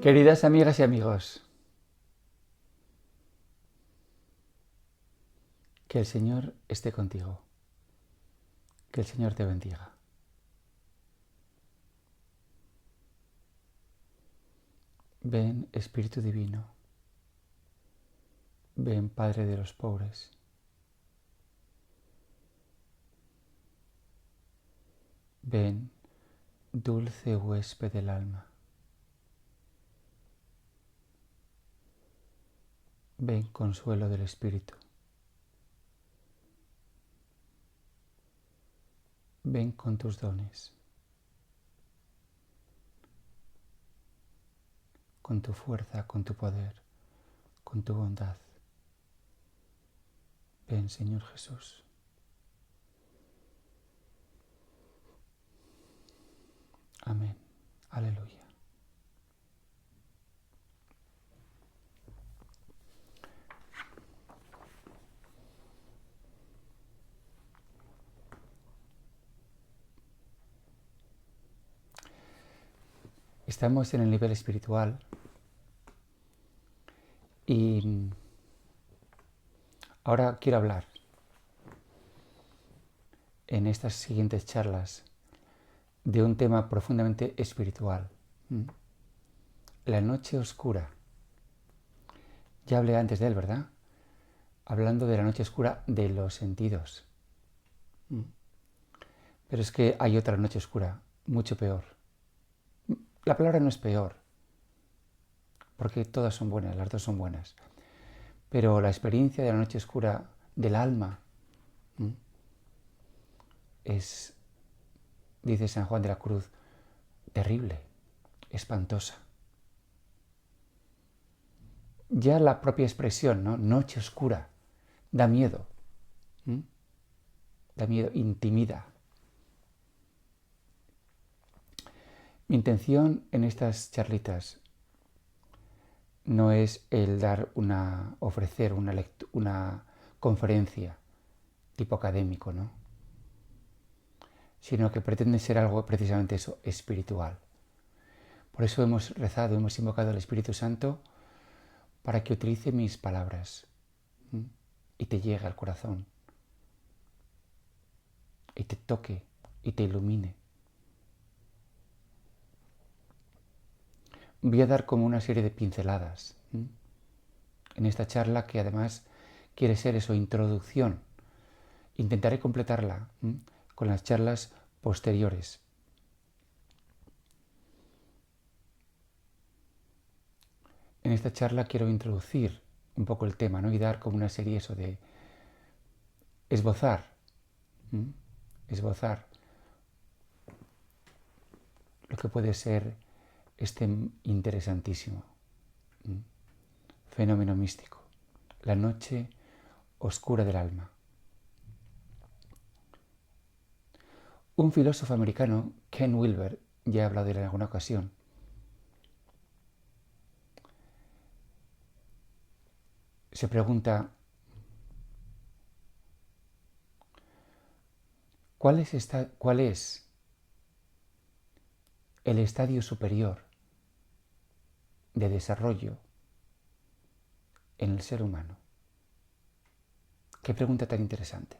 Queridas amigas y amigos, que el Señor esté contigo, que el Señor te bendiga. Ven Espíritu Divino, ven Padre de los pobres, ven dulce huésped del alma, ven consuelo del Espíritu, ven con tus dones, con tu fuerza, con tu poder, con tu bondad. Ven, Señor Jesús. Amén. Aleluya. Estamos en el nivel espiritual y ahora quiero hablar en estas siguientes charlas de un tema profundamente espiritual. La noche oscura. Ya hablé antes de él, ¿verdad? Hablando de la noche oscura de los sentidos. Pero es que hay otra noche oscura, mucho peor. La palabra no es peor, porque todas son buenas, las dos son buenas. Pero la experiencia de la noche oscura del alma es, dice San Juan de la Cruz, terrible, espantosa. Ya la propia expresión, ¿no? Noche oscura, da miedo. Da miedo, intimida. Mi intención en estas charlitas no es el ofrecer una conferencia tipo académico, ¿no? Sino que pretende ser algo precisamente eso, espiritual. Por eso hemos rezado, hemos invocado al Espíritu Santo para que utilice mis palabras y te llegue al corazón y te toque y te ilumine. Voy a dar como una serie de pinceladas en esta charla que además quiere ser eso, introducción. Intentaré completarla con las charlas posteriores. En esta charla quiero introducir un poco el tema, ¿no? Y dar como una serie eso de esbozar lo que puede ser este interesantísimo fenómeno místico, la noche oscura del alma. Un filósofo americano, Ken Wilber, ya he hablado de él en alguna ocasión, se pregunta ¿cuál es el estadio superior de desarrollo en el ser humano? Qué pregunta tan interesante.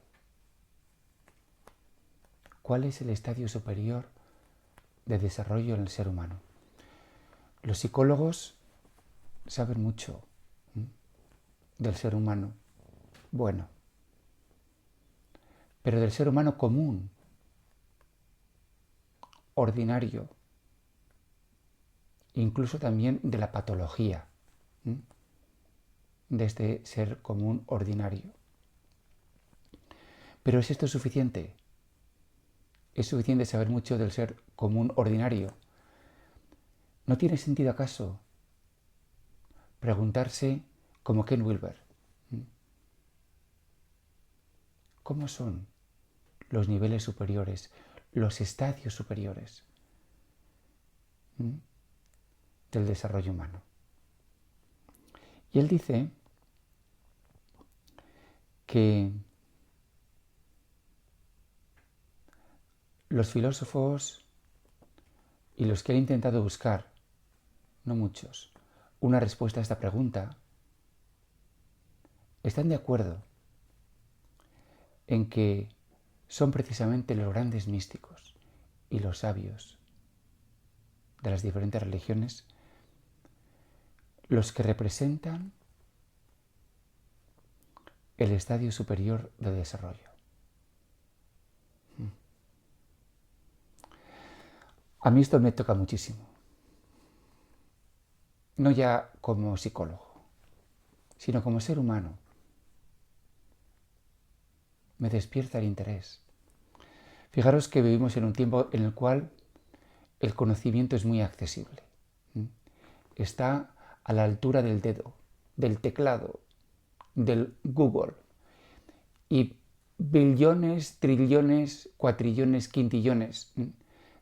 ¿Cuál es el estadio superior de desarrollo en el ser humano? Los psicólogos saben mucho del ser humano bueno, pero del ser humano común, ordinario, incluso también de la patología de este ser común ordinario. Pero ¿es esto suficiente? ¿Es suficiente saber mucho del ser común ordinario? ¿No tiene sentido acaso preguntarse, como Ken Wilber, cómo son los niveles superiores, los estadios superiores del desarrollo humano? Y él dice que los filósofos y los que han intentado buscar no muchos, una respuesta a esta pregunta, están de acuerdo en que son precisamente los grandes místicos y los sabios de las diferentes religiones los que representan el estadio superior de desarrollo. A mí esto me toca muchísimo, no ya como psicólogo, sino como ser humano. Me despierta el interés. Fijaros que vivimos en un tiempo en el cual el conocimiento es muy accesible. Está a la altura del dedo, del teclado, del Google. Y billones, trillones, cuatrillones, quintillones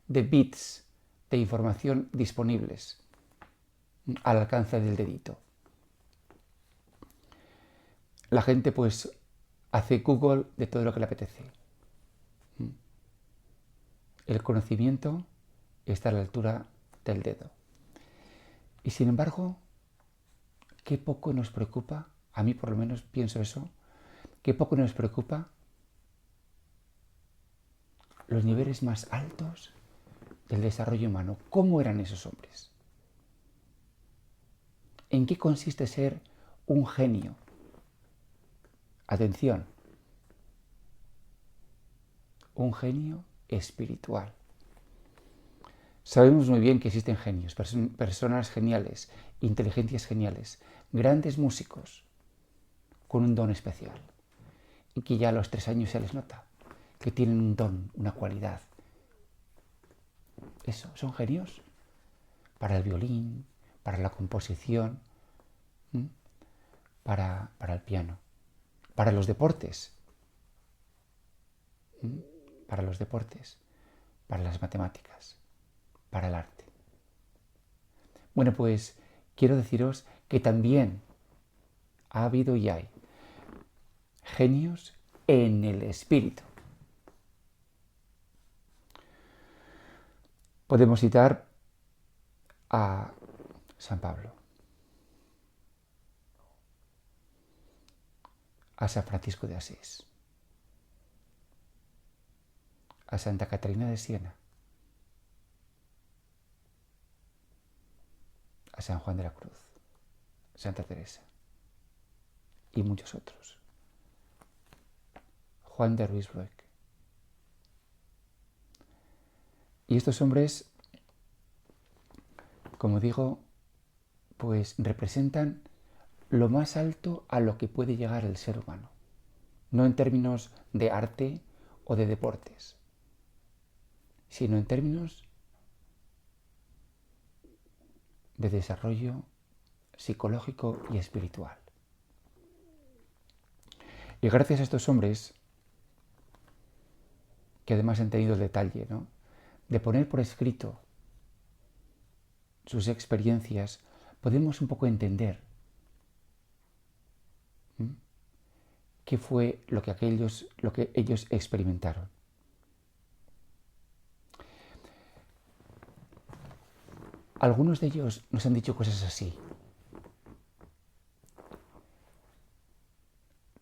de bits de información disponibles al alcance del dedito. La gente pues hace Google de todo lo que le apetece. El conocimiento está a la altura del dedo. Y sin embargo, qué poco nos preocupa, a mí por lo menos pienso eso, qué poco nos preocupa los niveles más altos del desarrollo humano. ¿Cómo eran esos hombres? ¿En qué consiste ser un genio? Atención, un genio espiritual. Sabemos muy bien que existen genios, personas geniales, inteligencias geniales, grandes músicos con un don especial y que ya a los 3 años se les nota que tienen un don, una cualidad. Eso, son genios para el violín, para la composición, para el piano, para los deportes, para las matemáticas, para el arte. Bueno, pues quiero deciros que también ha habido y hay genios en el espíritu. Podemos citar a San Pablo, a San Francisco de Asís, a Santa Catarina de Siena, a San Juan de la Cruz, Santa Teresa y muchos otros. Juan de Ruysbroek. Y estos hombres, como digo, pues representan lo más alto a lo que puede llegar el ser humano. No en términos de arte o de deportes, sino en términos de desarrollo psicológico y espiritual. Y gracias a estos hombres, que además han tenido el detalle, de poner por escrito sus experiencias, podemos un poco entender qué fue lo que ellos experimentaron. Algunos de ellos nos han dicho cosas así.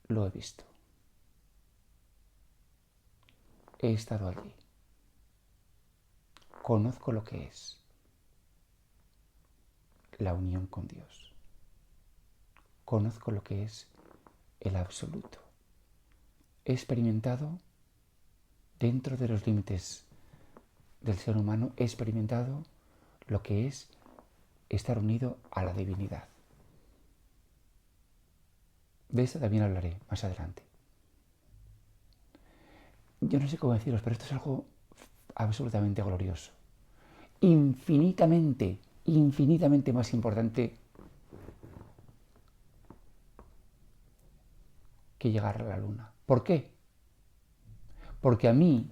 Lo he visto. He estado allí. Conozco lo que es la unión con Dios. Conozco lo que es el absoluto. He experimentado, dentro de los límites del ser humano, he experimentado lo que es estar unido a la divinidad. De eso también hablaré más adelante. Yo no sé cómo deciros, pero esto es algo absolutamente glorioso. Infinitamente más importante que llegar a la luna. ¿Por qué? Porque a mí,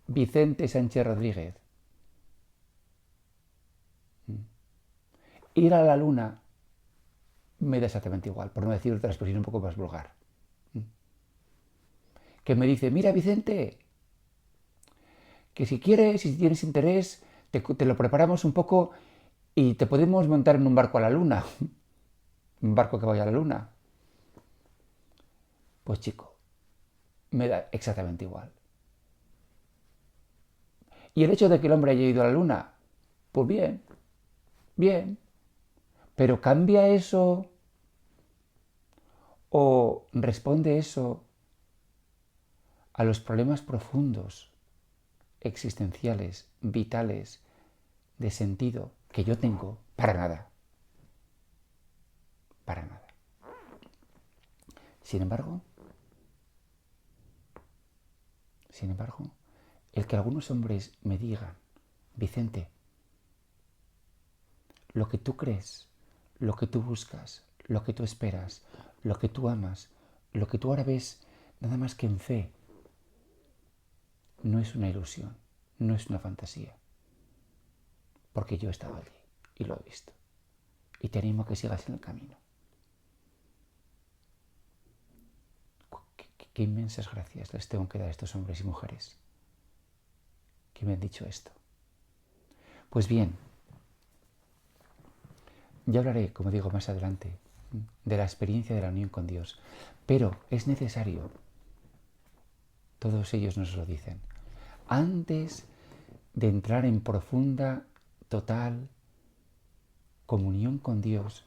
Vicente Sánchez Rodríguez, ir a la luna me da exactamente igual, por no decir otra expresión un poco más vulgar. Que me dice, mira Vicente, que si quieres, si tienes interés, te lo preparamos un poco Y te podemos montar en un barco a la luna, un barco que vaya a la luna. Pues chico, me da exactamente igual. Y el hecho de que el hombre haya ido a la luna, pues bien, bien. Pero ¿cambia eso o responde eso a los problemas profundos, existenciales, vitales, de sentido que yo tengo? Para nada. Para nada. Sin embargo, el que algunos hombres me digan, Vicente, lo que tú crees, lo que tú buscas, lo que tú esperas, lo que tú amas, lo que tú ahora ves nada más que en fe, no es una ilusión, no es una fantasía, porque yo he estado allí y lo he visto. Y te animo a que sigas en el camino. Qué inmensas gracias les tengo que dar a estos hombres y mujeres que me han dicho esto. Pues bien, ya hablaré, como digo, más adelante, de la experiencia de la unión con Dios. Pero es necesario, todos ellos nos lo dicen, antes de entrar en profunda, total comunión con Dios,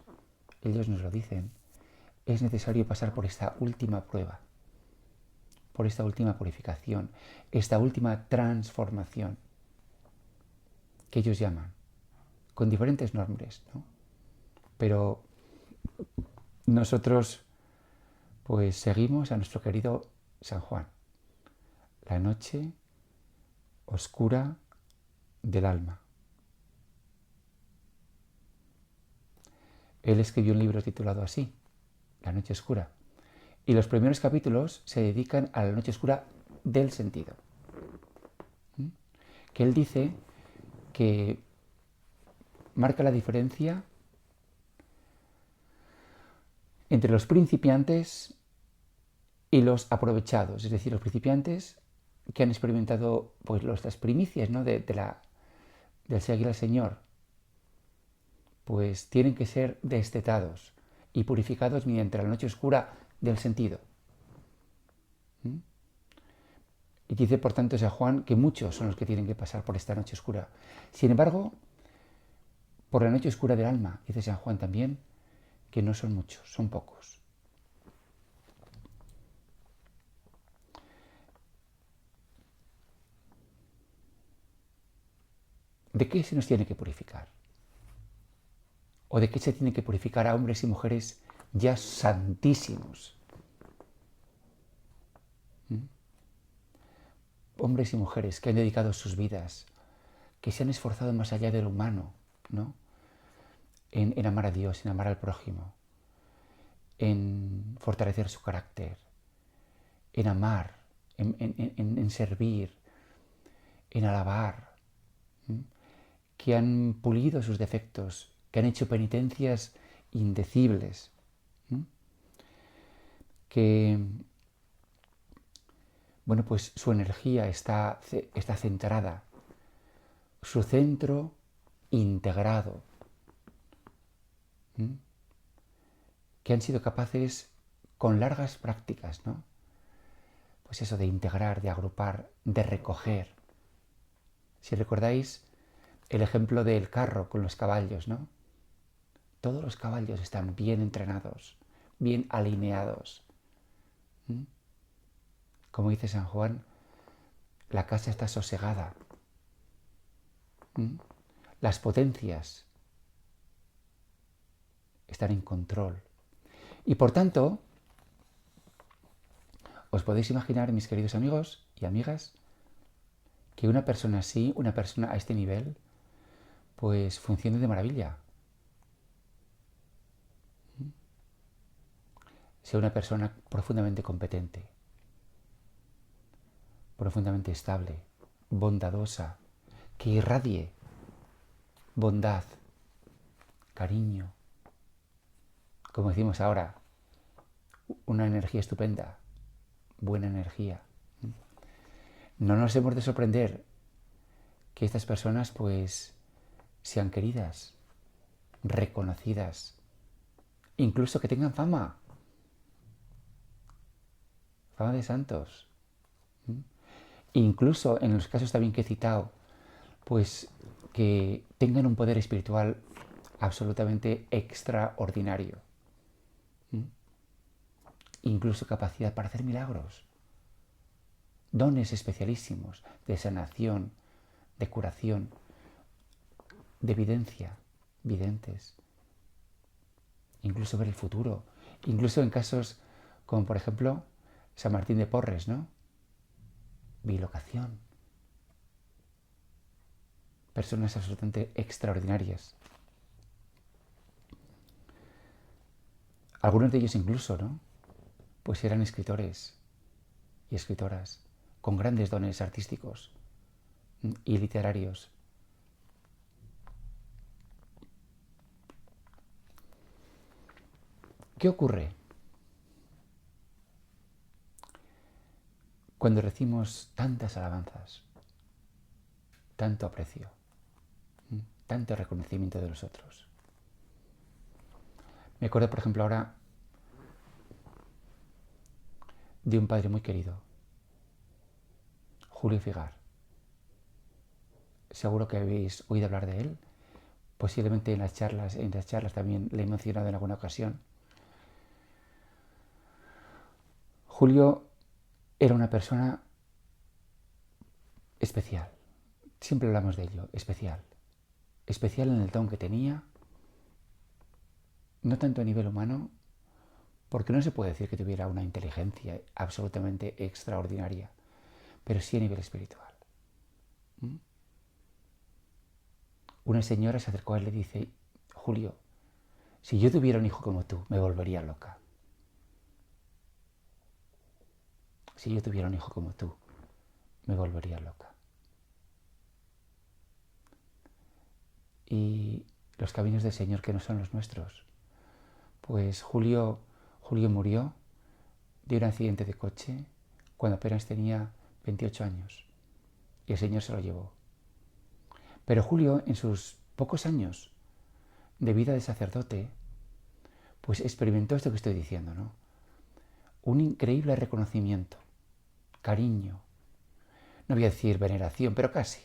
ellos nos lo dicen, es necesario pasar por esta última prueba, por esta última purificación, esta última transformación, que ellos llaman, con diferentes nombres, ¿no? Pero nosotros pues seguimos a nuestro querido San Juan, la noche oscura del alma. Él escribió un libro titulado así, La noche oscura. Y los primeros capítulos se dedican a la noche oscura del sentido. Que él dice que marca la diferencia entre los principiantes y los aprovechados, es decir, los principiantes que han experimentado pues las primicias, ¿no? del seguir al Señor, pues tienen que ser destetados y purificados mediante la noche oscura del sentido. Y dice, por tanto, San Juan que muchos son los que tienen que pasar por esta noche oscura. Sin embargo, por la noche oscura del alma, dice San Juan también, que no son muchos, son pocos. ¿De qué se nos tiene que purificar? ¿O de qué se tiene que purificar a hombres y mujeres ya santísimos? Hombres y mujeres que han dedicado sus vidas, que se han esforzado más allá de lo humano, ¿no? En amar a Dios, en amar al prójimo, en fortalecer su carácter, en amar, en servir, en alabar, que han pulido sus defectos, que han hecho penitencias indecibles, que, bueno, pues su energía está centrada, su centro integrado, que han sido capaces, con largas prácticas, ¿no? Pues eso de integrar, de agrupar, de recoger. Si recordáis el ejemplo del carro con los caballos, ¿no? Todos los caballos están bien entrenados, bien alineados. Como dice San Juan, la casa está sosegada. Las potencias están en control. Y por tanto, os podéis imaginar, mis queridos amigos y amigas, que una persona así, una persona a este nivel, pues funcione de maravilla. Sea una persona profundamente competente, profundamente estable, bondadosa, que irradie bondad, cariño, como decimos ahora, una energía estupenda, buena energía. No nos hemos de sorprender que estas personas pues sean queridas, reconocidas, incluso que tengan fama de santos. Incluso en los casos también que he citado, pues que tengan un poder espiritual absolutamente extraordinario. Incluso capacidad para hacer milagros. Dones especialísimos de sanación, de curación, de evidencia, videntes. Incluso ver el futuro. Incluso en casos como, por ejemplo, San Martín de Porres, ¿no? Bilocación. Personas absolutamente extraordinarias. Algunos de ellos incluso, ¿no? Pues eran escritores y escritoras con grandes dones artísticos y literarios. ¿Qué ocurre cuando recibimos tantas alabanzas, tanto aprecio, tanto reconocimiento de los otros? Me acuerdo, por ejemplo, ahora de un padre muy querido, Julio Figar. Seguro que habéis oído hablar de él. Posiblemente en las charlas también le he mencionado en alguna ocasión. Julio era una persona especial. Siempre hablamos de ello, especial. Especial en el don que tenía, no tanto a nivel humano, porque no se puede decir que tuviera una inteligencia absolutamente extraordinaria, pero sí a nivel espiritual. Una señora se acercó a él y le dice: Julio, si yo tuviera un hijo como tú, me volvería loca. Si yo tuviera un hijo como tú, me volvería loca. Y los caminos del Señor que no son los nuestros. Pues Julio murió de un accidente de coche cuando apenas tenía 28 años y el Señor se lo llevó. Pero Julio, en sus pocos años de vida de sacerdote, pues experimentó esto que estoy diciendo, ¿no? Un increíble reconocimiento, cariño, no voy a decir veneración, pero casi.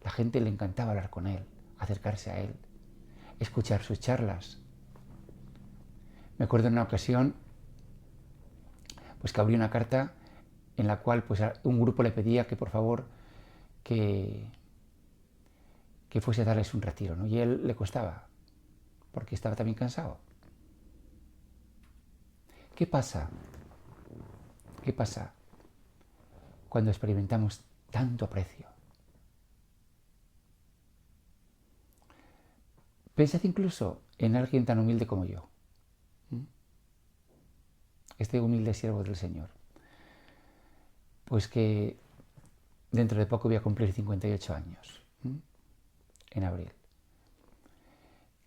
La gente le encantaba hablar con él, acercarse a él, escuchar sus charlas. Me acuerdo en una ocasión pues que abrió una carta en la cual pues un grupo le pedía que por favor que fuese a darles un retiro, ¿no? Y a él le costaba, porque estaba también cansado. ¿Qué pasa? ¿Qué pasa cuando experimentamos tanto aprecio? Pensad incluso en alguien tan humilde como yo. Este humilde siervo del Señor. Pues que dentro de poco voy a cumplir 58 años. En abril.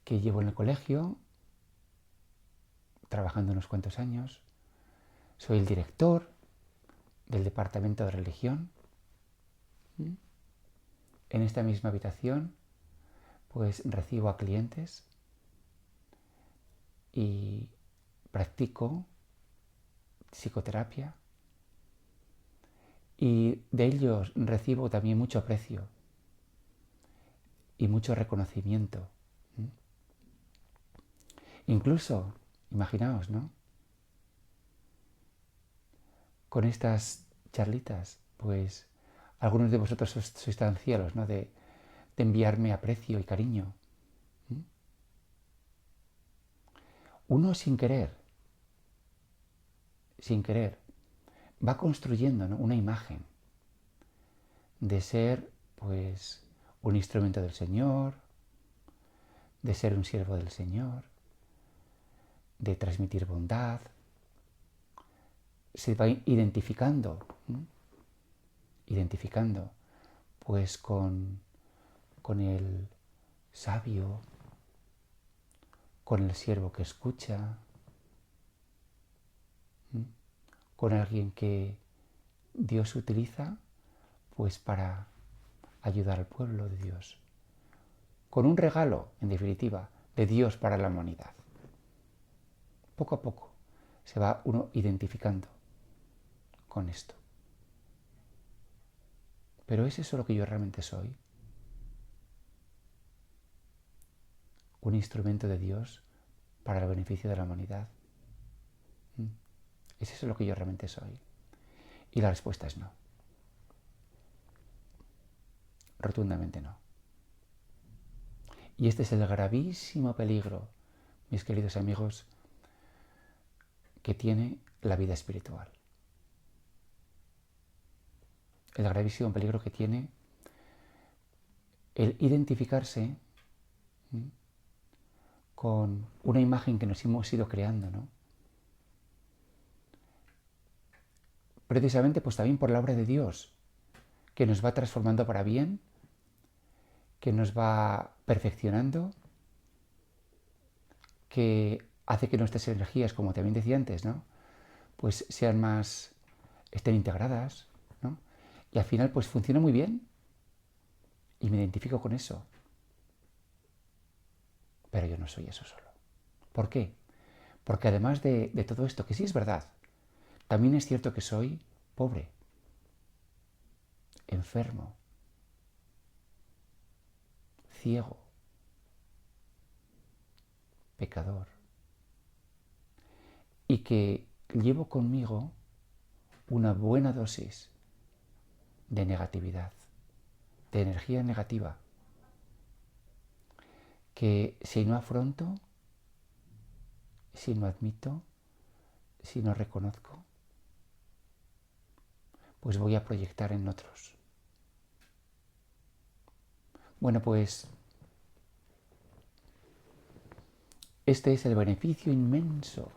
Que llevo en el colegio, trabajando unos cuantos años. Soy el director del departamento de religión. En esta misma habitación, pues recibo a clientes y practico psicoterapia. Y de ellos recibo también mucho aprecio y mucho reconocimiento. Incluso, imaginaos, ¿no? Con estas charlitas, pues algunos de vosotros sois tan cielos, ¿no? De enviarme aprecio y cariño. Uno sin querer, va construyendo, ¿no? Una imagen de ser, pues, un instrumento del Señor, de ser un siervo del Señor, de transmitir bondad. Se va identificando, pues con el sabio, con el siervo que escucha, con alguien que Dios utiliza pues para ayudar al pueblo de Dios, con un regalo, en definitiva, de Dios para la humanidad. Poco a poco se va uno identificando con esto. Pero ¿es eso lo que yo realmente soy? ¿Un instrumento de Dios para el beneficio de la humanidad? ¿Es eso lo que yo realmente soy? Y la respuesta es no. Rotundamente no. Y este es el gravísimo peligro, mis queridos amigos, que tiene la vida espiritual. El gravísimo peligro que tiene el identificarse con una imagen que nos hemos ido creando, ¿no? Precisamente pues también por la obra de Dios, que nos va transformando para bien, que nos va perfeccionando, que hace que nuestras energías, como también decía antes, ¿no? Pues sean más, estén integradas, ¿no? Y al final pues funciona muy bien y me identifico con eso. Pero yo no soy eso solo. ¿Por qué? Porque además de todo esto, que sí es verdad, también es cierto que soy pobre, enfermo, ciego, pecador, y que llevo conmigo una buena dosis de negatividad, de energía negativa, que si no afronto, si no admito, si no reconozco, pues voy a proyectar en otros. Bueno, pues este es el beneficio inmenso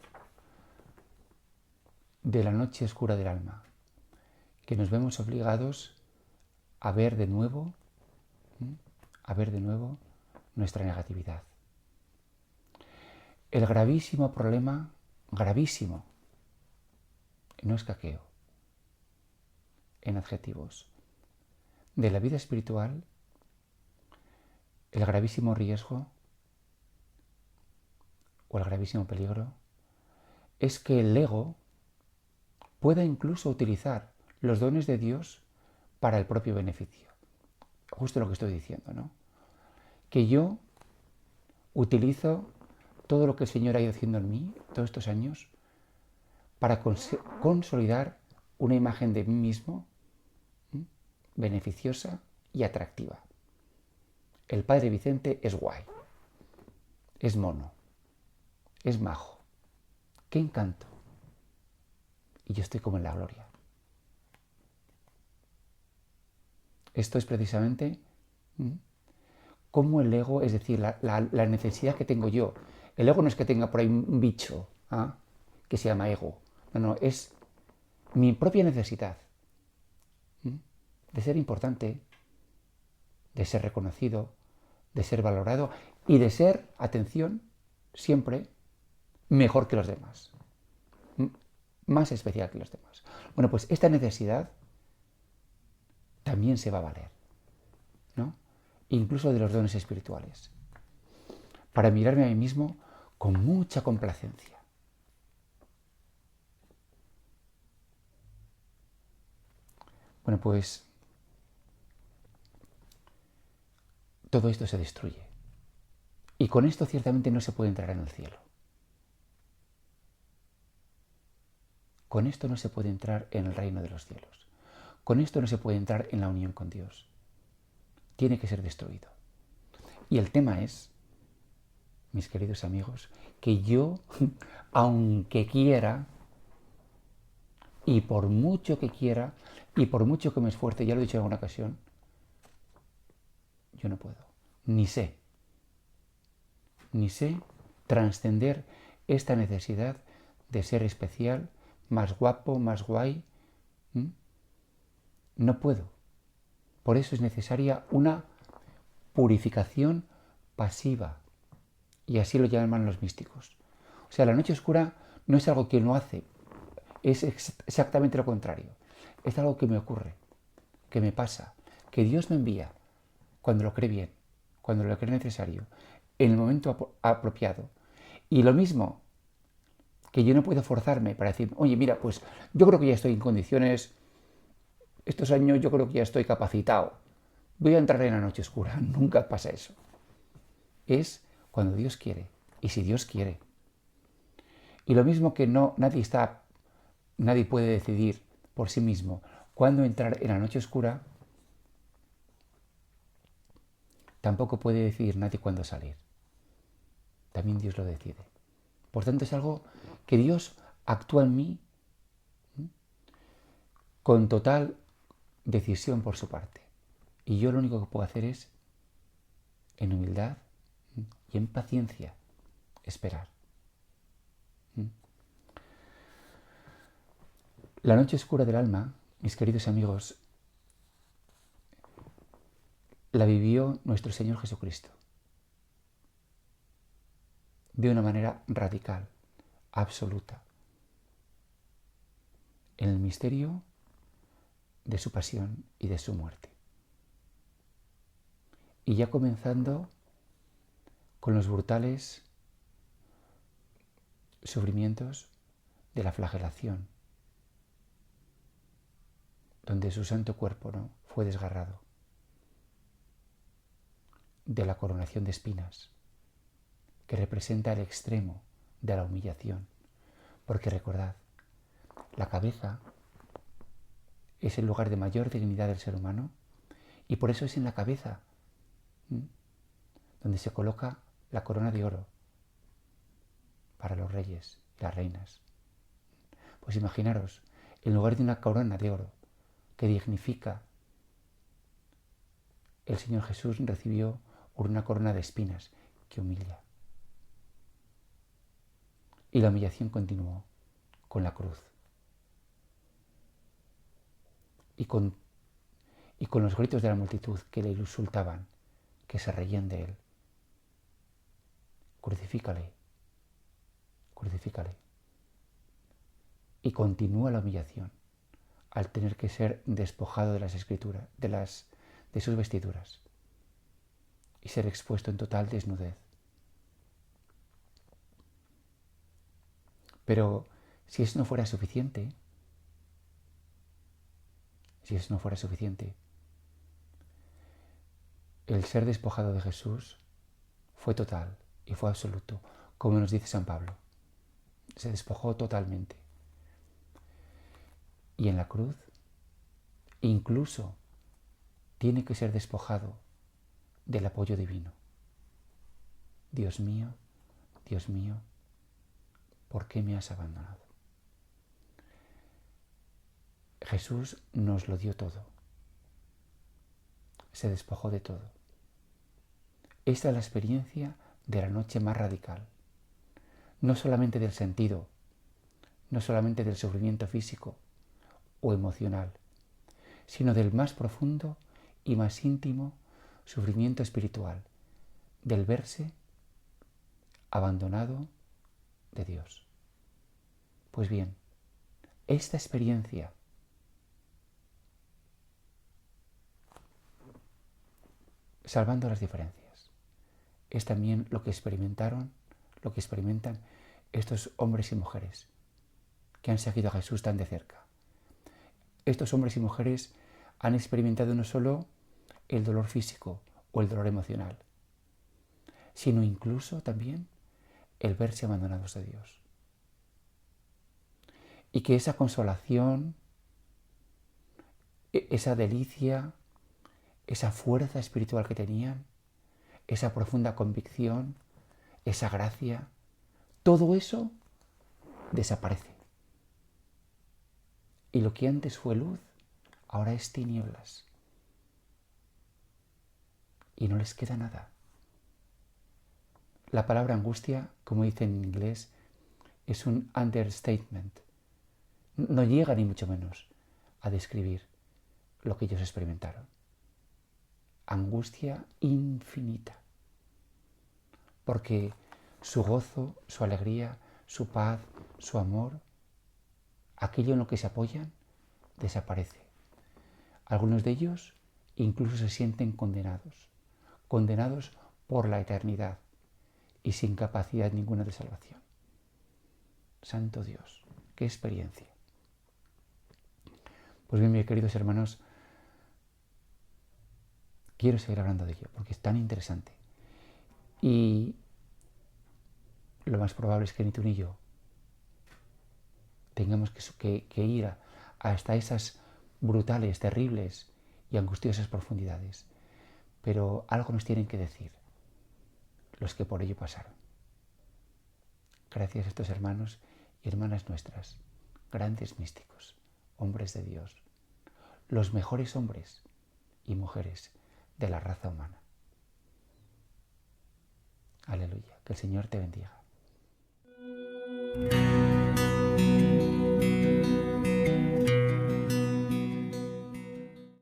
de la noche oscura del alma, que nos vemos obligados a ver de nuevo, nuestra negatividad. El gravísimo problema, gravísimo, no es caqueo, en adjetivos, de la vida espiritual, el gravísimo riesgo o el gravísimo peligro es que el ego pueda incluso utilizar los dones de Dios para el propio beneficio. Justo lo que estoy diciendo, ¿no? Que yo utilizo todo lo que el Señor ha ido haciendo en mí todos estos años para consolidar una imagen de mí mismo beneficiosa y atractiva. El Padre Vicente es guay, es mono, es majo, qué encanto. Y yo estoy como en la gloria. Esto es precisamente cómo el ego, es decir, la necesidad que tengo yo. El ego no es que tenga por ahí un bicho que se llama ego. No, es mi propia necesidad de ser importante, de ser reconocido, de ser valorado y de ser, atención, siempre mejor que los demás, más especial que los demás. Bueno, pues esta necesidad también se va a valer, ¿no? Incluso de los dones espirituales, para mirarme a mí mismo con mucha complacencia. Bueno, pues todo esto se destruye. Y con esto ciertamente no se puede entrar en el cielo. Con esto no se puede entrar en el reino de los cielos. Con esto no se puede entrar en la unión con Dios. Tiene que ser destruido. Y el tema es, mis queridos amigos, que yo, aunque quiera, y por mucho que quiera, y por mucho que me esfuerce, ya lo he dicho en alguna ocasión, yo no puedo. Ni sé trascender esta necesidad de ser especial, más guapo, más guay. No puedo. Por eso es necesaria una purificación pasiva. Y así lo llaman los místicos. O sea, la noche oscura no es algo que uno hace, es exactamente lo contrario. Es algo que me ocurre, que me pasa, que Dios me envía cuando lo cree bien, cuando lo cree necesario, en el momento apropiado. Y lo mismo, que yo no puedo forzarme para decir, oye, mira, pues yo creo que ya estoy en condiciones, estos años yo creo que ya estoy capacitado, voy a entrar en la noche oscura. Nunca pasa eso. Es cuando Dios quiere, y si Dios quiere. Y lo mismo que nadie puede decidir por sí mismo cuándo entrar en la noche oscura, tampoco puede decidir nadie cuándo salir. También Dios lo decide. Por tanto, es algo que Dios actúa en mí con total decisión por su parte. Y yo lo único que puedo hacer es, en humildad y en paciencia, esperar. La noche oscura del alma, mis queridos amigos, la vivió nuestro Señor Jesucristo de una manera radical, absoluta, en el misterio de su pasión y de su muerte. Y ya comenzando con los brutales sufrimientos de la flagelación, donde su santo cuerpo fue desgarrado, de la coronación de espinas, que representa el extremo de la humillación. Porque recordad, la cabeza es el lugar de mayor dignidad del ser humano, y por eso es en la cabeza donde se coloca la corona de oro para los reyes y las reinas. Pues imaginaros, en lugar de una corona de oro que dignifica, el Señor Jesús recibió una corona de espinas que humilla. Y la humillación continuó con la cruz. Y con los gritos de la multitud que le insultaban, que se reían de él. Crucifícale, crucifícale. Y continúa la humillación al tener que ser despojado de las escrituras, de sus vestiduras, y ser expuesto en total desnudez. Pero si eso no fuera suficiente, el ser despojado de Jesús fue total y fue absoluto, como nos dice San Pablo. Se despojó totalmente. Y en la cruz incluso tiene que ser despojado del apoyo divino. Dios mío, ¿por qué me has abandonado? Jesús nos lo dio todo. Se despojó de todo. Esta es la experiencia de la noche más radical. No solamente del sentido, no solamente del sufrimiento físico o emocional, sino del más profundo y más íntimo sufrimiento espiritual, del verse abandonado de Dios. Pues bien, esta experiencia salvando las diferencias, es también lo que experimentan estos hombres y mujeres que han seguido a Jesús tan de cerca. Estos hombres y mujeres han experimentado no solo el dolor físico o el dolor emocional, sino incluso también el verse abandonados de Dios. Y que esa consolación, esa delicia, esa fuerza espiritual que tenían, esa profunda convicción, esa gracia, todo eso desaparece. Y lo que antes fue luz, ahora es tinieblas. Y no les queda nada. La palabra angustia, como dicen en inglés, es un understatement. No llega ni mucho menos a describir lo que ellos experimentaron. Angustia infinita. Porque su gozo, su alegría, su paz, su amor, aquello en lo que se apoyan, desaparece. Algunos de ellos incluso se sienten condenados condenados por la eternidad y sin capacidad ninguna de salvación. Santo Dios, qué experiencia. Pues bien, mis queridos hermanos, quiero seguir hablando de ello porque es tan interesante. Y lo más probable es que ni tú ni yo tengamos que ir hasta esas brutales, terribles y angustiosas profundidades. Pero algo nos tienen que decir los que por ello pasaron. Gracias a estos hermanos y hermanas nuestras, grandes místicos, hombres de Dios, los mejores hombres y mujeres de la raza humana. Aleluya, que el Señor te bendiga.